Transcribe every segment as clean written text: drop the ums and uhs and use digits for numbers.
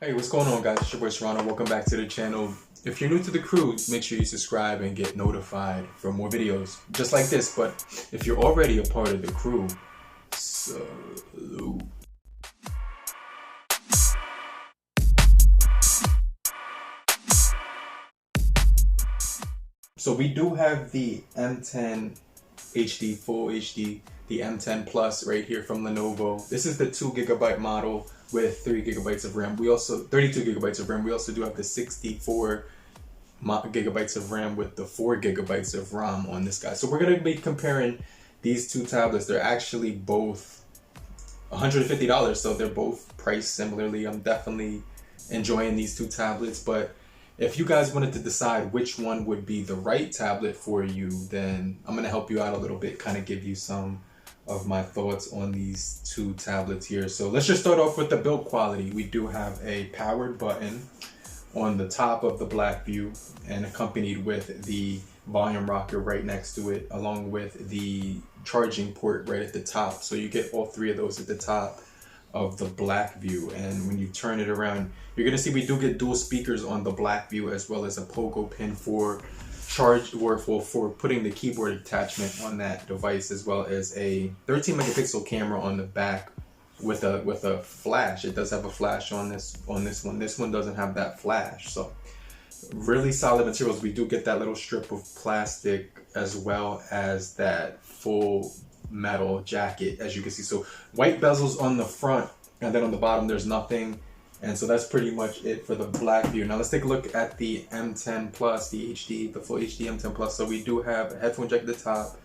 Hey, what's going on, guys? It's your boy Serrano. Welcome back to the channel. If you're new to the crew, make sure you subscribe and get notified for more videos just like this. But if you're already a part of the crew, salute. So we do have the M10 HD, Full HD, the M10 Plus right here from Lenovo. This is the 2GB model with 3GB of RAM. We also 32GB of RAM. We also do have the 64GB of RAM with the 4GB of RAM on this guy. So we're gonna be comparing these two tablets. They're actually both $150, so they're both priced similarly. I'm definitely enjoying these two tablets, but if you guys wanted to decide which one would be the right tablet for you, then I'm going to help you out a little bit, kind of give you some of my thoughts on these two tablets here. So let's just start off with the build quality. We do have a powered button on the top of the Blackview and accompanied with the volume rocker right next to it, along with the charging port right at the top. So you get all three of those at the top of the Blackview, and when you turn it around, you're gonna see we do get dual speakers on the Blackview, as well as a pogo pin for charge or for putting the keyboard attachment on that device, as well as a 13 megapixel camera on the back with a flash. It does have a flash on this one. This one doesn't have that flash. So really solid materials. We do get that little strip of plastic as well as that full metal jacket, as you can see. So white bezels on the front, and then on the bottom there's nothing. And so that's pretty much it for the Blackview. Now let's take a look at the M10 Plus, the HD, the full HD M10 Plus. So we do have a headphone jack at the top.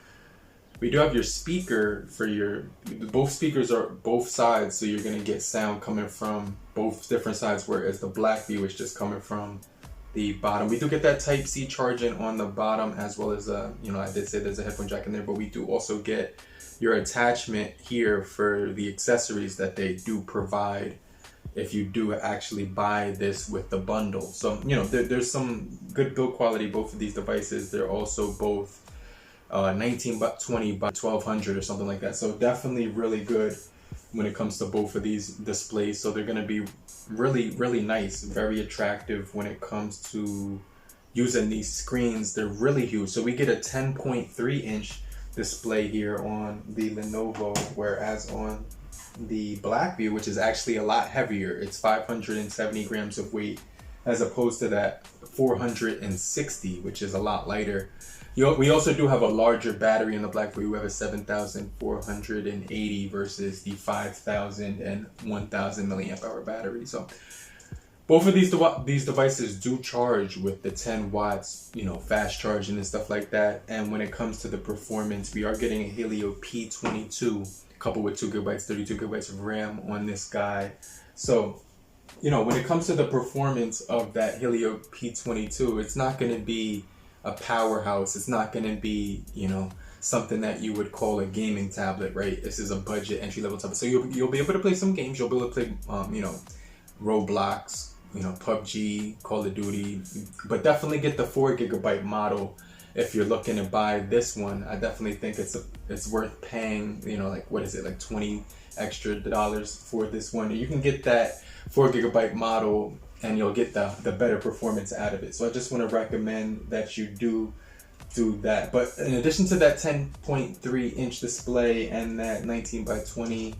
We do have your speaker for both speakers are both sides, so you're gonna get sound coming from both different sides, whereas the Blackview is just coming from the bottom. We do get that Type-C charging on the bottom, as well as I did say there's a headphone jack in there, but we do also get your attachment here for the accessories that they do provide if you do actually buy this with the bundle. So there's some good build quality. Both of these devices, they're also both 1920 by 1200 or something like that. So definitely really good when it comes to both of these displays. So they're going to be really nice, very attractive when it comes to using these screens. They're really huge. So we get a 10.3 inch display here on the Lenovo, whereas on the Blackview, which is actually a lot heavier, it's 570 grams of weight as opposed to that 460, which is a lot lighter. We also do have a larger battery in the Blackview. We have a 7480 versus the 5000 and 1000 milliamp hour battery. So both of these devices do charge with the 10 watts, fast charging and stuff like that. And when it comes to the performance, we are getting a Helio P22 coupled with 2GB, 32GB of RAM on this guy. So, when it comes to the performance of that Helio P22, it's not going to be a powerhouse. It's not going to be, something that you would call a gaming tablet, right? This is a budget entry-level tablet. So you'll be able to play some games. You'll be able to play, Roblox, PUBG, Call of Duty, but definitely get the 4GB model if you're looking to buy this one. I definitely think it's worth paying, like $20 extra for this one. You can get that 4GB model and you'll get the better performance out of it. So I just want to recommend that you do that. But in addition to that 10.3 inch display and that 19 by 20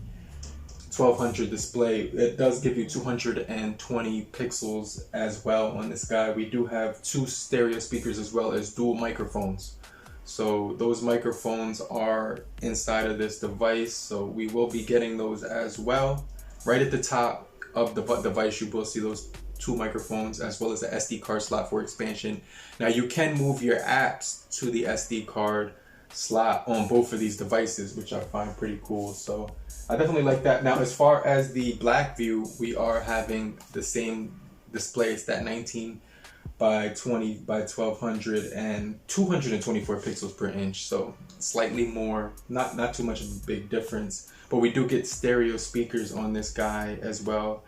1200 display, it does give you 220 pixels as well on this guy. We do have two stereo speakers as well as dual microphones. So those microphones are inside of this device, so we will be getting those as well. Right at the top of the device, you will see those two microphones, as well as the SD card slot for expansion. Now you can move your apps to the SD card slot on both of these devices, which I find pretty cool. So I definitely like that. Now, as far as the Blackview, we are having the same display. It's that 19 by 20 by 1200 and 224 pixels per inch. So slightly more, not too much of a big difference. But we do get stereo speakers on this guy, as well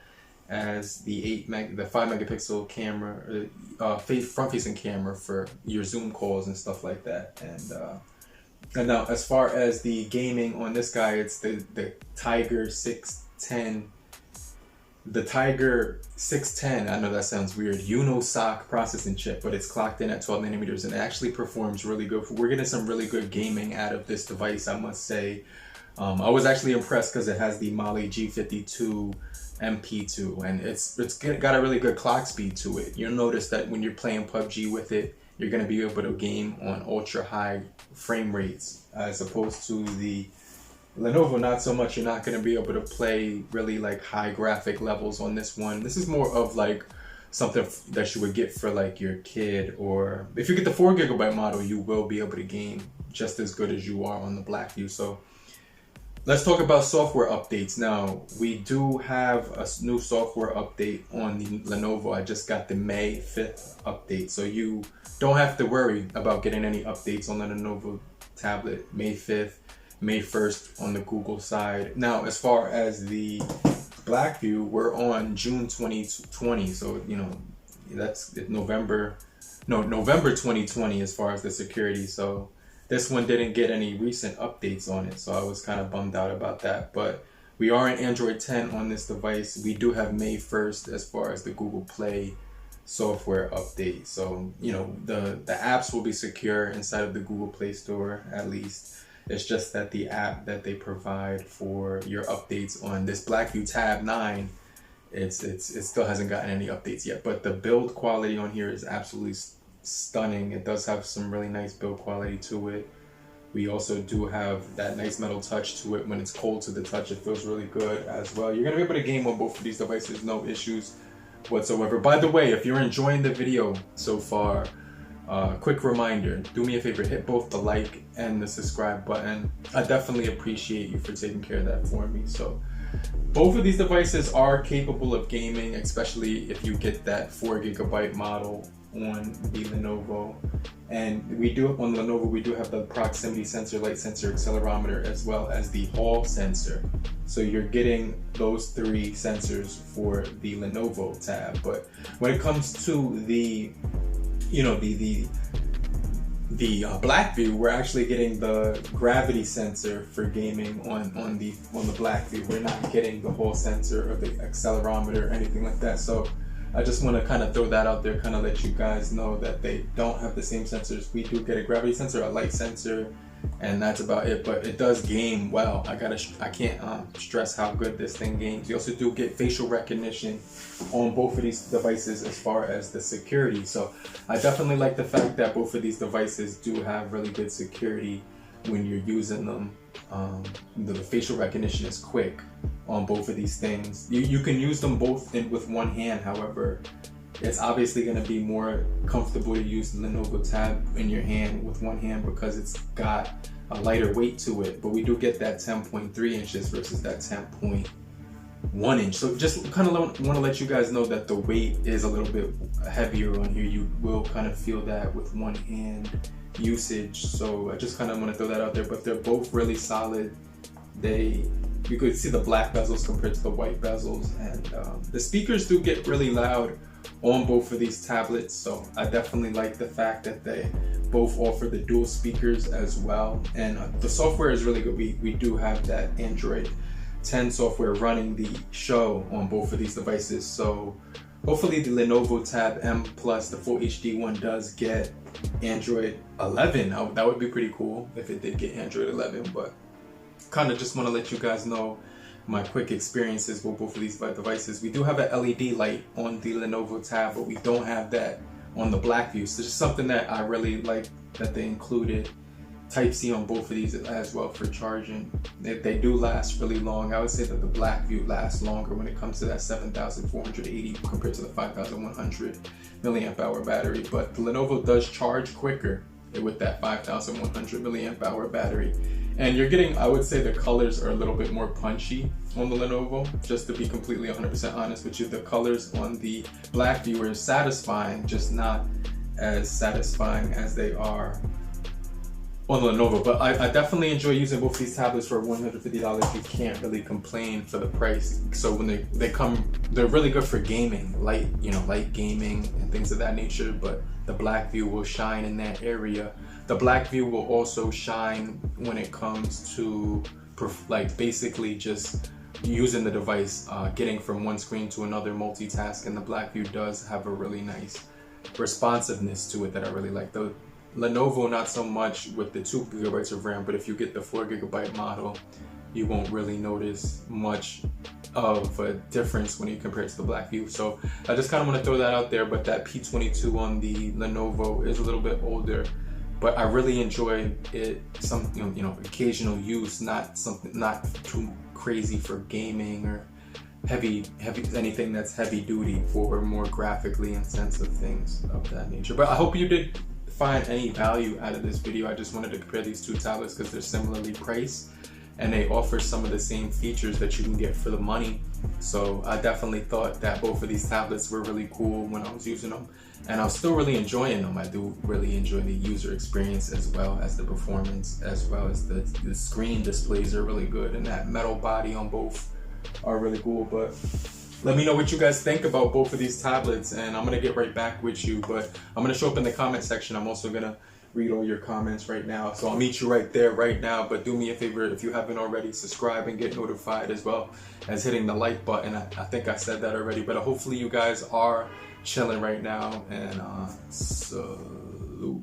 as the 5 megapixel camera, front-facing camera for your Zoom calls and stuff like that. And now, as far as the gaming on this guy, it's the Tiger 610 the Tiger 610, I know that sounds weird, UNO-SOC processing chip, but it's clocked in at 12 nanometers and it actually performs really good. We're getting some really good gaming out of this device, I must say. I was actually impressed because it has the Mali G52 MP2 and it's got a really good clock speed to it. You'll notice that when you're playing PUBG with it, you're going to be able to game on ultra high frame rates as opposed to the Lenovo. Not so much. You're not going to be able to play really like high graphic levels on this one. This is more of like something that you would get for like your kid, or if you get the 4GB model, you will be able to game just as good as you are on the Blackview. So let's talk about software updates. Now, we do have a new software update on the Lenovo. I just got the May 5th update, so you don't have to worry about getting any updates on the Lenovo tablet. May 5th, May 1st on the Google side. Now, as far as the Blackview, we're on June 2020, so you know that's November 2020 as far as the security. So this one didn't get any recent updates on it, so I was kind of bummed out about that. But we are in Android 10 on this device. We do have May 1st as far as the Google Play software update. So, you know, the apps will be secure inside of the Google Play Store, at least. It's just that the app that they provide for your updates on this Blackview Tab 9, it still hasn't gotten any updates yet. But the build quality on here is absolutely stunning. It does have some really nice build quality to it. We also do have that nice metal touch to it. When it's cold to the touch, it feels really good as well. You're gonna be able to game on both of these devices, no issues whatsoever. By the way, if you're enjoying the video so far, quick reminder, do me a favor, hit both the like and the subscribe button. I definitely appreciate you for taking care of that for me. So both of these devices are capable of gaming, especially if you get that 4GB model on the Lenovo. And we do, on Lenovo, we do have the proximity sensor, light sensor, accelerometer, as well as the hall sensor. So you're getting those three sensors for the Lenovo Tab. But when it comes to the, you know, the Blackview, we're actually getting the gravity sensor for gaming on the Blackview. We're not getting the hall sensor or the accelerometer or anything like that. So I just want to kind of throw that out there, kind of let you guys know that they don't have the same sensors. We do get a gravity sensor, a light sensor, and that's about it. But it does game well. I can't stress how good this thing games. You also do get facial recognition on both of these devices as far as the security. So I definitely like the fact that both of these devices do have really good security when you're using them. The facial recognition is quick on both of these things. You can use them both with one hand. However, it's obviously going to be more comfortable to use the Lenovo Tab in your hand with one hand because it's got a lighter weight to it. But we do get that 10.3 inches versus that 10.1 inch. So just kind of want to let you guys know that the weight is a little bit heavier on here. You will kind of feel that with one hand usage. So I just kind of want to throw that out there. But they're both really solid. You could see the black bezels compared to the white bezels, and the speakers do get really loud on both of these tablets. So I definitely like the fact that they both offer the dual speakers as well, and the software is really good. We do have that Android 10 software running the show on both of these devices. So hopefully the Lenovo Tab M Plus, the full HD one, does get Android 11. That would be pretty cool if it did get Android 11. But kind of just want to let you guys know my quick experiences with both of these devices. We do have an LED light on the Lenovo Tab, but we don't have that on the Blackview. So just something that I really like that they included. Type-C on both of these as well for charging. They do last really long. I would say that the Blackview lasts longer when it comes to that 7,480 compared to the 5,100 milliamp hour battery. But the Lenovo does charge quicker with that 5,100 milliamp hour battery. And you're getting, I would say the colors are a little bit more punchy on the Lenovo. Just to be completely 100% honest with you, the colors on the Blackview are satisfying, just not as satisfying as they are on the Lenovo. But I definitely enjoy using both these tablets for $150. You can't really complain for the price. So when they come, they're really good for gaming, light gaming and things of that nature. But the Blackview will shine in that area. The Blackview will also shine when it comes to like basically just using the device, getting from one screen to another, multitask, and the Blackview does have a really nice responsiveness to it that I really like. The Lenovo, not so much with the 2 GB of RAM, but if you get the 4 GB model, you won't really notice much of a difference when you compare it to the Blackview. So I just kind of want to throw that out there. But that P22 on the Lenovo is a little bit older, but I really enjoy it. Some occasional use, not too crazy for gaming or heavy anything that's heavy duty, for more graphically intensive things of that nature. But I hope you did find any value out of this video. I just wanted to compare these two tablets because they're similarly priced and they offer some of the same features that you can get for the money. So I definitely thought that both of these tablets were really cool when I was using them, and I'm still really enjoying them. I do really enjoy the user experience as well as the performance, as well as the screen displays are really good, and that metal body on both are really cool. But let me know what you guys think about both of these tablets, and I'm gonna get right back with you. But I'm gonna show up in the comment section. I'm also gonna read all your comments right now, so I'll meet you right there right now. But do me a favor, if you haven't already, subscribe and get notified, as well as hitting the like button. I think I said that already, but hopefully you guys are chilling right now, and salute.